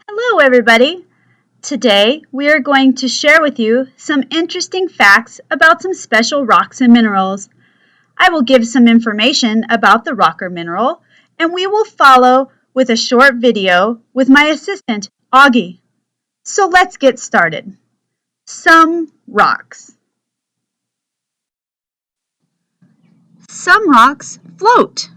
Hello, everybody. Today, we are going to share with you some interesting facts about some special rocks and minerals. I will give some information about the rock or mineral, and we will follow with a short video with my assistant, Auggie. So let's get started. Some rocks. Some rocks float.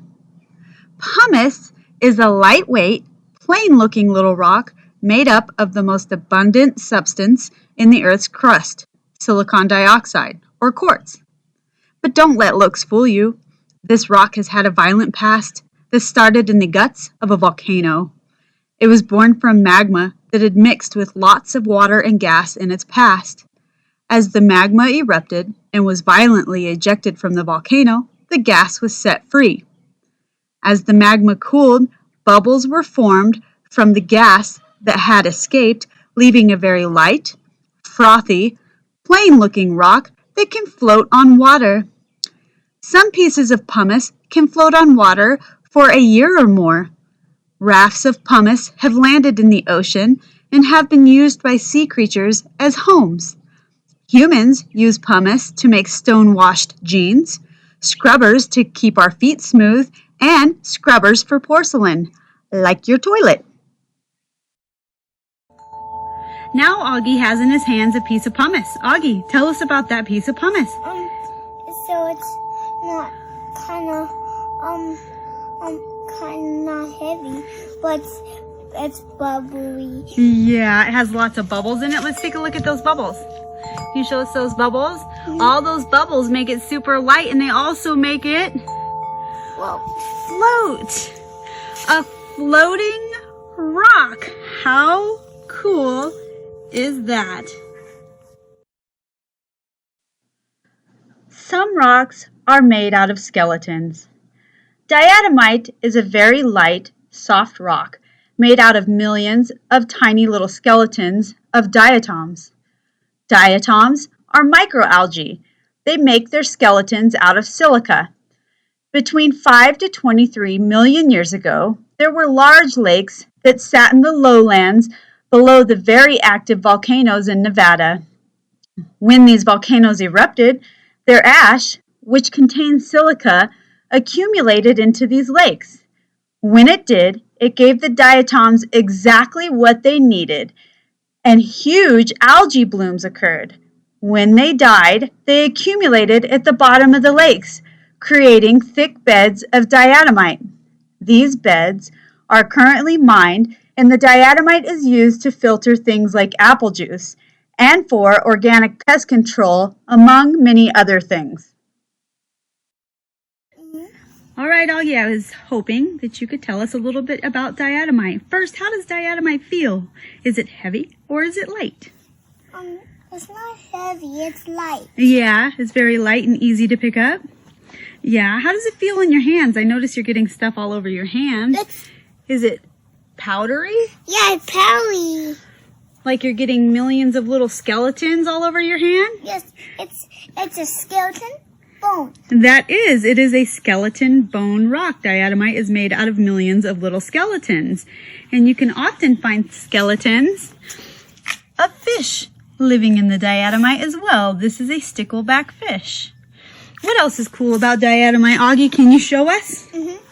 Pumice is a lightweight, plain-looking little rock made up of the most abundant substance in the Earth's crust, silicon dioxide, or quartz. But don't let looks fool you. This rock has had a violent past that started in the guts of a volcano. It was born from magma that had mixed with lots of water and gas in its past. As the magma erupted and was violently ejected from the volcano, the gas was set free. As the magma cooled, bubbles were formed from the gas that had escaped, leaving a very light, frothy, plain-looking rock that can float on water. Some pieces of pumice can float on water for a year or more. Rafts of pumice have landed in the ocean and have been used by sea creatures as homes. Humans use pumice to make stone-washed jeans, scrubbers to keep our feet smooth, and scrubbers for porcelain, like your toilet. Now Auggie has in his hands a piece of pumice. Auggie, tell us about that piece of pumice. So it's not kind of heavy, but it's bubbly. Yeah, it has lots of bubbles in it. Let's take a look at those bubbles. Can you show us those bubbles? Mm-hmm. All those bubbles make it super light, and they also make it float. A floating rock. How cool is that? Some rocks are made out of skeletons. Diatomite is a very light, soft rock made out of millions of tiny little skeletons of diatoms. Diatoms are microalgae. They make their skeletons out of silica. Between 5 to 23 million years ago, there were large lakes that sat in the lowlands below the very active volcanoes in Nevada. When these volcanoes erupted, their ash, which contained silica, accumulated into these lakes. When it did, it gave the diatoms exactly what they needed, and huge algae blooms occurred. When they died, they accumulated at the bottom of the lakes, creating thick beds of diatomite. These beds are currently mined, and the diatomite is used to filter things like apple juice and for organic pest control, among many other things. All right, Auggie, I was hoping that you could tell us a little bit about diatomite. First, how does diatomite feel? Is it heavy or is it light? It's not heavy, it's light. Yeah, it's very light and easy to pick up. Yeah, how does it feel in your hands? I notice you're getting stuff all over your hand. Is it powdery? Yeah, it's powdery. Like you're getting millions of little skeletons all over your hand? Yes, it's a skeleton bone. It is a skeleton bone rock. Diatomite is made out of millions of little skeletons. And you can often find skeletons of fish living in the diatomite as well. This is a stickleback fish. What else is cool about diatomite? Auggie, can you show us? Mm-hmm.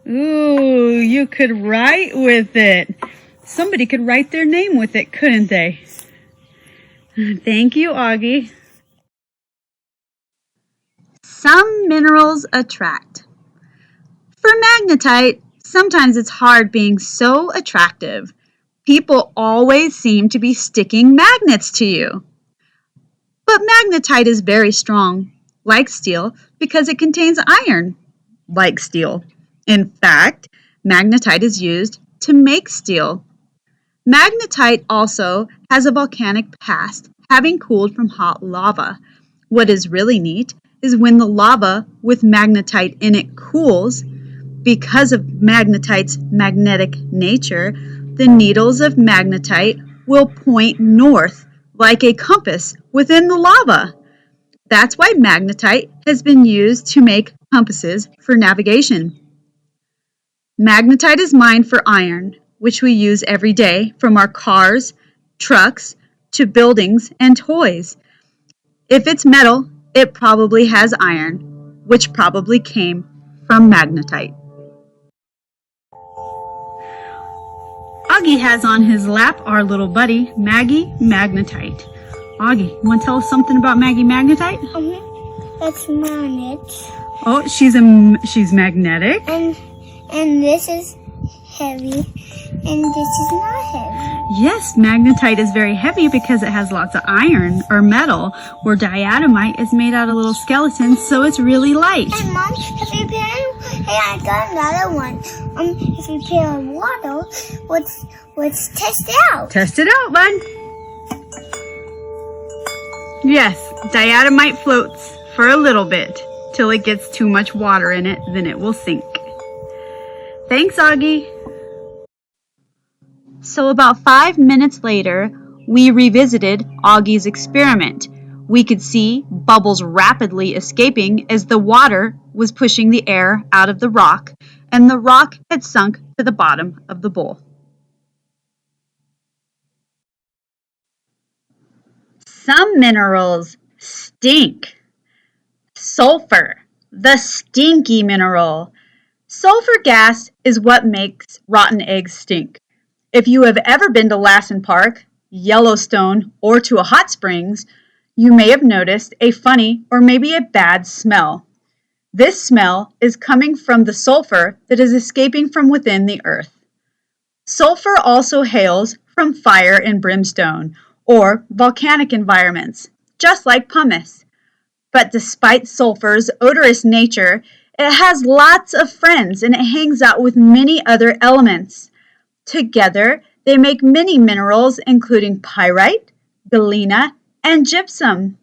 Ooh, you could write with it. Somebody could write their name with it, couldn't they? Thank you, Auggie. Some minerals attract. For magnetite, sometimes it's hard being so attractive. People always seem to be sticking magnets to you. But magnetite is very strong, like steel, because it contains iron, like steel. In fact, magnetite is used to make steel. Magnetite also has a volcanic past, having cooled from hot lava. What is really neat is when the lava with magnetite in it cools, because of magnetite's magnetic nature, the needles of magnetite will point north like a compass within the lava. That's why magnetite has been used to make compasses for navigation. Magnetite is mined for iron, which we use every day from our cars, trucks, to buildings and toys. If it's metal, it probably has iron, which probably came from magnetite. Auggie has on his lap our little buddy, Maggie Magnetite. Auggie, you want to tell us something about Maggie Magnetite? It's magnet. Oh, she's magnetic. And this is heavy, and this is not heavy. Yes, magnetite is very heavy because it has lots of iron or metal, where diatomite is made out of little skeletons, so it's really light. And Mom, I got another one. If we put on water, let's test it out. Test it out, bud. Yes, diatomite floats for a little bit till it gets too much water in it, then it will sink. Thanks, Auggie. So about 5 minutes later, we revisited Auggie's experiment. We could see bubbles rapidly escaping as the water was pushing the air out of the rock, and the rock had sunk to the bottom of the bowl. Some minerals stink. Sulfur, the stinky mineral. Sulfur gas is what makes rotten eggs stink. If you have ever been to Lassen Park, Yellowstone, or to a hot springs, you may have noticed a funny or maybe a bad smell. This smell is coming from the sulfur that is escaping from within the earth. Sulfur also hails from fire and brimstone, or volcanic environments, just like pumice. But despite sulfur's odorous nature, it has lots of friends and it hangs out with many other elements. Together, they make many minerals including pyrite, galena, and gypsum.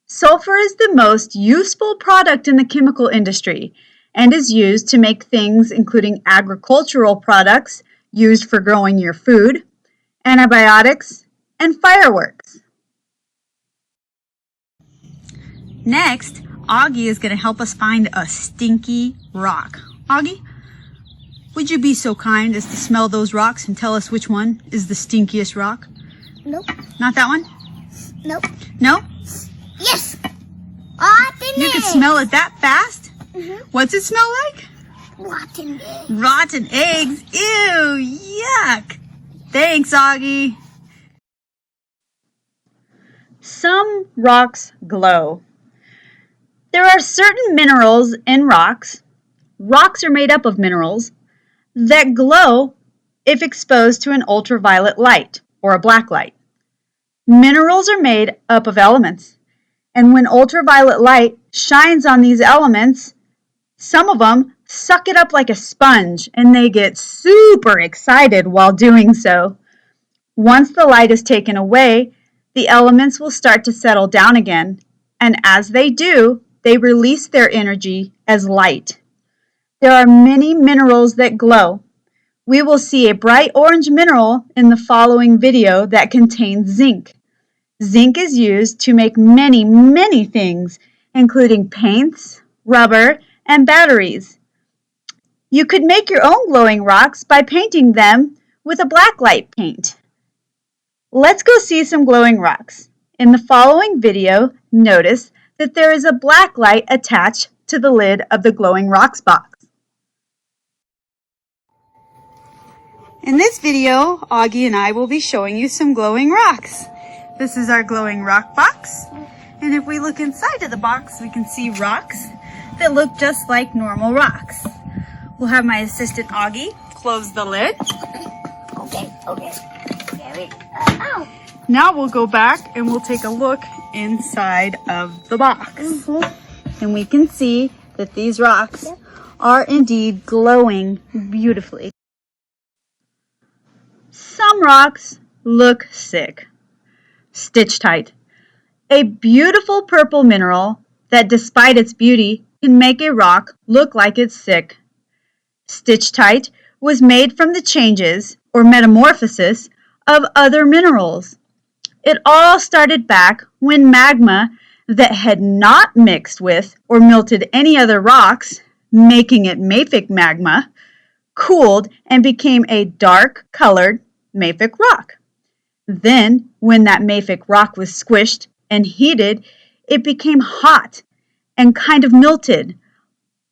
Sulfur is the most useful product in the chemical industry and is used to make things including agricultural products used for growing your food, antibiotics, and fireworks. Next, Auggie is going to help us find a stinky rock. Auggie, would you be so kind as to smell those rocks and tell us which one is the stinkiest rock? Nope. Not that one? Nope. No? Yes. Rotten You can eggs. smell it that fast? Mm-hmm. What's it smell like? Rotten eggs. Rotten eggs. Ew, yuck. Thanks, Auggie. Some rocks glow. There are certain minerals in rocks. Rocks are made up of minerals that glow if exposed to an ultraviolet light or a black light. Minerals are made up of elements, and when ultraviolet light shines on these elements, some of them suck it up like a sponge, and they get super excited while doing so. Once the light is taken away, the elements will start to settle down again, and as they do, they release their energy as light. There are many minerals that glow. We will see a bright orange mineral in the following video that contains zinc. Zinc is used to make many, many things, including paints, rubber, and batteries. You could make your own glowing rocks by painting them with a blacklight paint. Let's go see some glowing rocks. In the following video, notice that there is a black light attached to the lid of the glowing rocks box. In this video, Auggie and I will be showing you some glowing rocks. This is our glowing rock box, and if we look inside of the box, we can see rocks that look just like normal rocks. We'll have my assistant Auggie close the lid. Okay. There we go. Ow. Now we'll go back and we'll take a look inside of the box. And we can see that these rocks are indeed glowing beautifully. Some rocks look sick. Stitchite, a beautiful purple mineral that despite its beauty can make a rock look like it's sick. Stitchite was made from the changes or metamorphosis of other minerals. It all started back when magma that had not mixed with or melted any other rocks, making it mafic magma, cooled, and became a dark-colored mafic rock. Then, when that mafic rock was squished and heated, it became hot and kind of melted.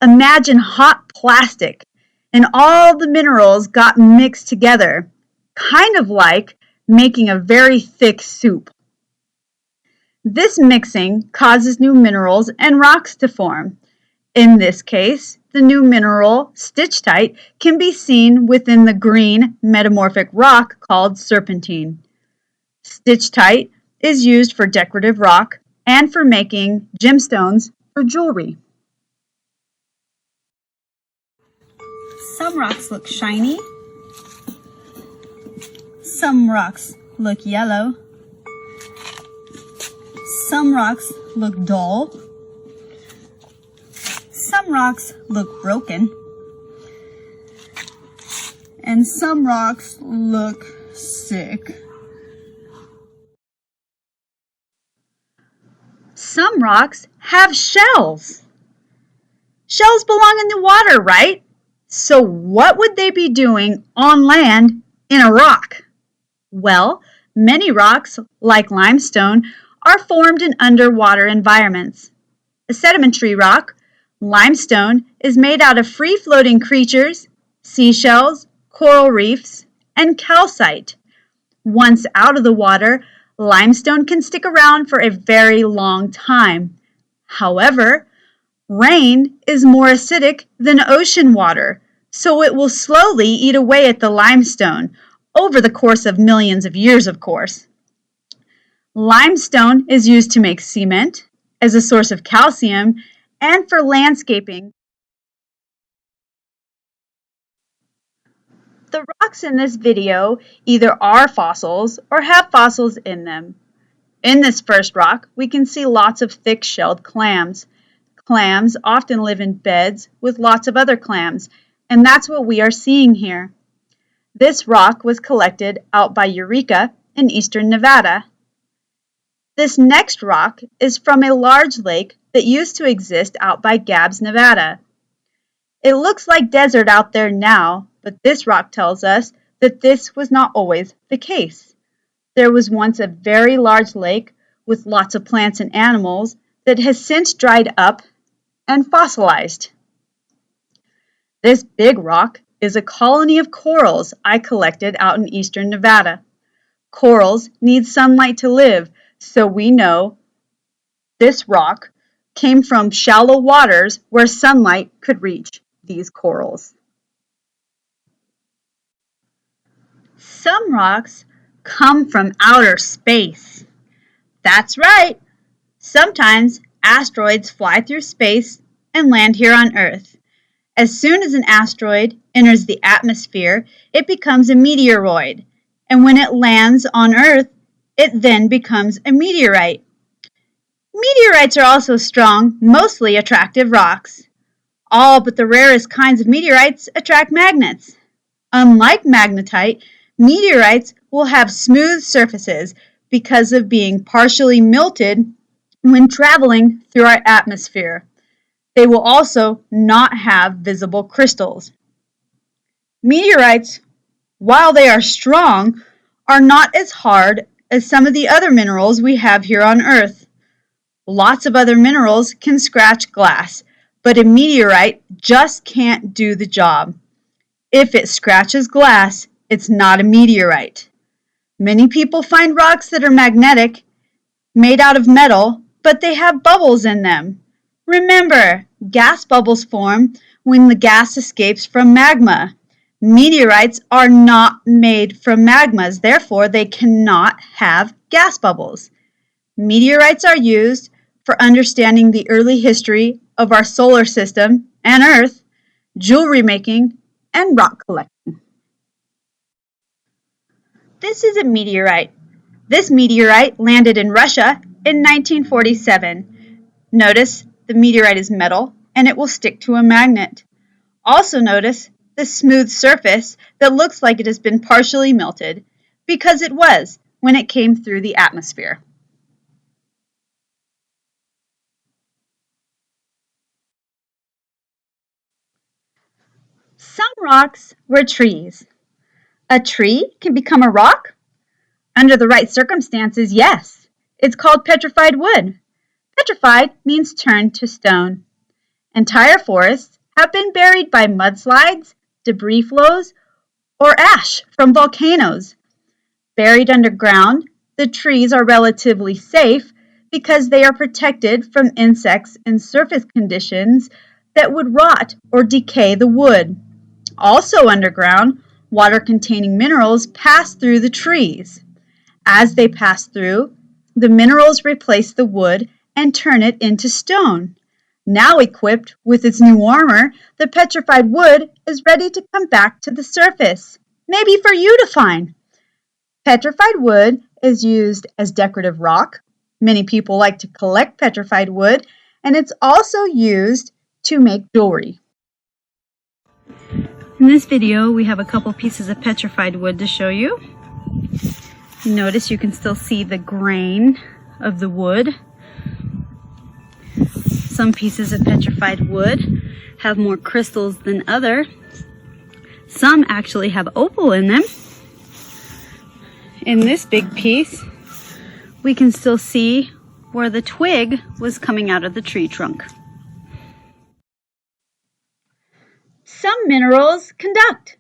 Imagine hot plastic, and all the minerals got mixed together, kind of like making a very thick soup. This mixing causes new minerals and rocks to form. In this case, the new mineral, stitchite, can be seen within the green metamorphic rock called serpentine. Stitchite is used for decorative rock and for making gemstones for jewelry. Some rocks look shiny. Some rocks look yellow. Some rocks look dull. Some rocks look broken. And some rocks look sick. Some rocks have shells. Shells belong in the water, right? So what would they be doing on land in a rock? Well, many rocks, like limestone, are formed in underwater environments. A sedimentary rock, limestone, is made out of free-floating creatures, seashells, coral reefs, and calcite. Once out of the water, limestone can stick around for a very long time. However, rain is more acidic than ocean water, so it will slowly eat away at the limestone, over the course of millions of years, of course. Limestone is used to make cement, as a source of calcium, and for landscaping. The rocks in this video either are fossils or have fossils in them. In this first rock, we can see lots of thick-shelled clams. Clams often live in beds with lots of other clams, and that's what we are seeing here. This rock was collected out by Eureka in eastern Nevada. This next rock is from a large lake that used to exist out by Gabbs, Nevada. It looks like desert out there now, but this rock tells us that this was not always the case. There was once a very large lake with lots of plants and animals that has since dried up and fossilized. This big rock is a colony of corals I collected out in eastern Nevada. Corals need sunlight to live, so we know this rock came from shallow waters where sunlight could reach these corals. Some rocks come from outer space. That's right. Sometimes asteroids fly through space and land here on Earth. As soon as an asteroid enters the atmosphere, it becomes a meteoroid, and when it lands on Earth, it then becomes a meteorite. Meteorites are also strong, mostly attractive rocks. All but the rarest kinds of meteorites attract magnets. Unlike magnetite, meteorites will have smooth surfaces because of being partially melted when traveling through our atmosphere. They will also not have visible crystals. Meteorites, while they are strong, are not as hard as some of the other minerals we have here on Earth. Lots of other minerals can scratch glass, but a meteorite just can't do the job. If it scratches glass, it's not a meteorite. Many people find rocks that are magnetic, made out of metal, but they have bubbles in them. Remember, gas bubbles form when the gas escapes from magma. Meteorites are not made from magmas, therefore they cannot have gas bubbles. Meteorites are used for understanding the early history of our solar system and Earth, jewelry making, and rock collecting. This is a meteorite. This meteorite landed in Russia in 1947. Notice the meteorite is metal and it will stick to a magnet. Also notice the smooth surface that looks like it has been partially melted because it was when it came through the atmosphere. Some rocks were trees. A tree can become a rock? Under the right circumstances, yes. It's called petrified wood. Petrified means turned to stone. Entire forests have been buried by mudslides, debris flows, or ash from volcanoes. Buried underground, the trees are relatively safe because they are protected from insects and surface conditions that would rot or decay the wood. Also underground, water-containing minerals pass through the trees. As they pass through, the minerals replace the wood and turn it into stone. Now equipped with its new armor, the petrified wood is ready to come back to the surface, maybe for you to find. Petrified wood is used as decorative rock. Many people like to collect petrified wood, and it's also used to make jewelry. In this video, we have a couple pieces of petrified wood to show you. Notice you can still see the grain of the wood. Some pieces of petrified wood have more crystals than others. Some actually have opal in them. In this big piece, we can still see where the twig was coming out of the tree trunk. Some minerals conduct.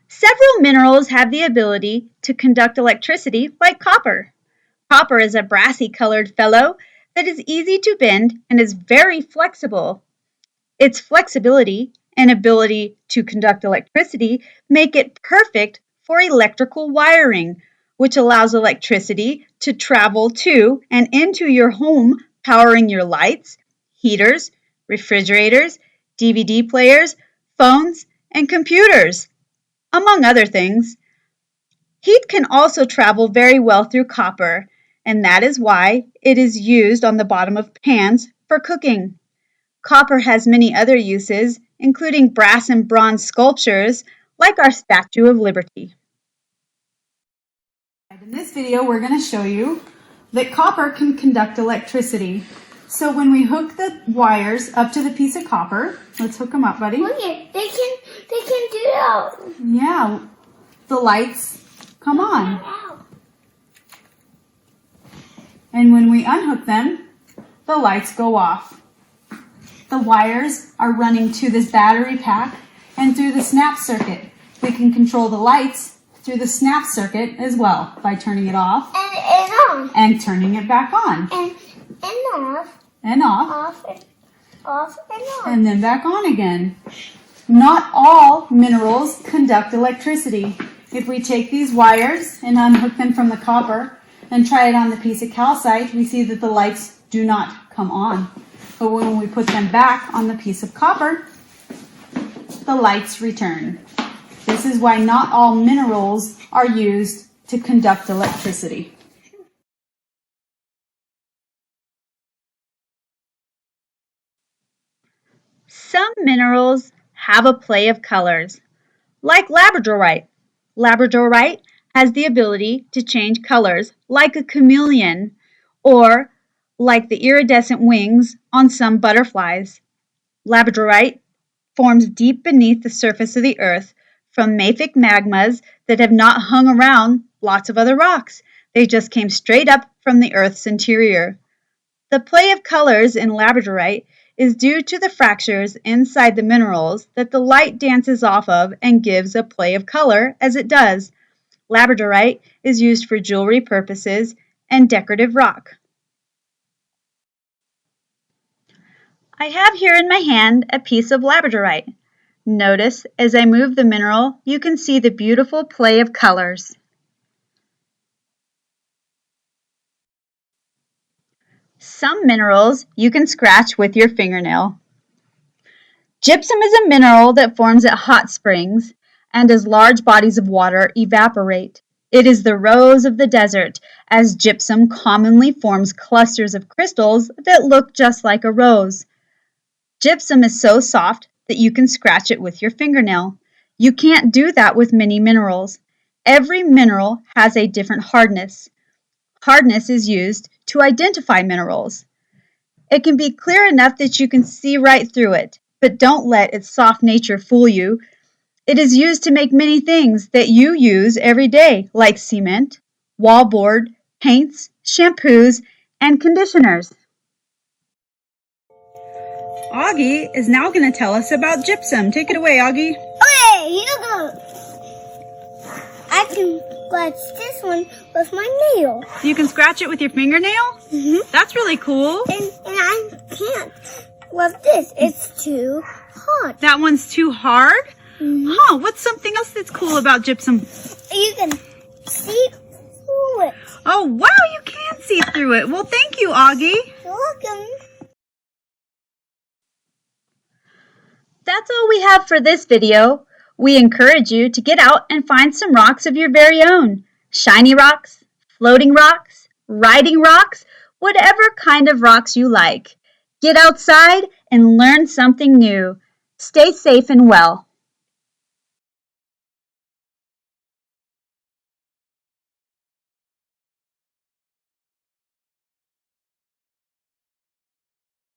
Several minerals have the ability to conduct electricity, like copper. Copper is a brassy colored fellow that is easy to bend and is very flexible. Its flexibility and ability to conduct electricity make it perfect for electrical wiring, which allows electricity to travel to and into your home, powering your lights, heaters, refrigerators, DVD players, phones, and computers, among other things. Heat can also travel very well through copper, and that is why it is used on the bottom of pans for cooking. Copper has many other uses, including brass and bronze sculptures, like our Statue of Liberty. In this video, we're going to show you that copper can conduct electricity. So when we hook the wires up to the piece of copper, let's hook them up, buddy. Look it, they can do that. Yeah, the lights come on. And when we unhook them, the lights go off. The wires are running to this battery pack and through the snap circuit. We can control the lights through the snap circuit as well by turning it off And on. and turning it back on. And off. And off. Off and on. And then back on again. Not all minerals conduct electricity. If we take these wires and unhook them from the copper and try it on the piece of calcite, we see that the lights do not come on. But when we put them back on the piece of copper, the lights return. This is why not all minerals are used to conduct electricity. Some minerals have a play of colors, like Labradorite. Labradorite has the ability to change colors like a chameleon or like the iridescent wings on some butterflies. Labradorite forms deep beneath the surface of the earth from mafic magmas that have not hung around lots of other rocks. They just came straight up from the earth's interior. The play of colors in Labradorite is due to the fractures inside the minerals that the light dances off of and gives a play of color as it does. Labradorite is used for jewelry purposes and decorative rock. I have here in my hand a piece of Labradorite. Notice as I move the mineral, you can see the beautiful play of colors. Some minerals you can scratch with your fingernail. Gypsum is a mineral that forms at hot springs and as large bodies of water evaporate. It is the rose of the desert, as gypsum commonly forms clusters of crystals that look just like a rose. Gypsum is so soft that you can scratch it with your fingernail. You can't do that with many minerals. Every mineral has a different hardness. Hardness is used to identify minerals. It can be clear enough that you can see right through it, but don't let its soft nature fool you. It is used to make many things that you use every day, like cement, wallboard, paints, shampoos, and conditioners. Auggie is now going to tell us about gypsum. Take it away, Auggie. Okay, here you go. I can scratch this one with my nail. You can scratch it with your fingernail? That's really cool. And I can't with this. It's too hard. That one's too hard? Huh, what's something else that's cool about gypsum? You can see through it. Oh, wow, you can see through it. Well, thank you, Auggie. You're welcome. That's all we have for this video. We encourage you to get out and find some rocks of your very own. Shiny rocks, floating rocks, riding rocks, whatever kind of rocks you like. Get outside and learn something new. Stay safe and well.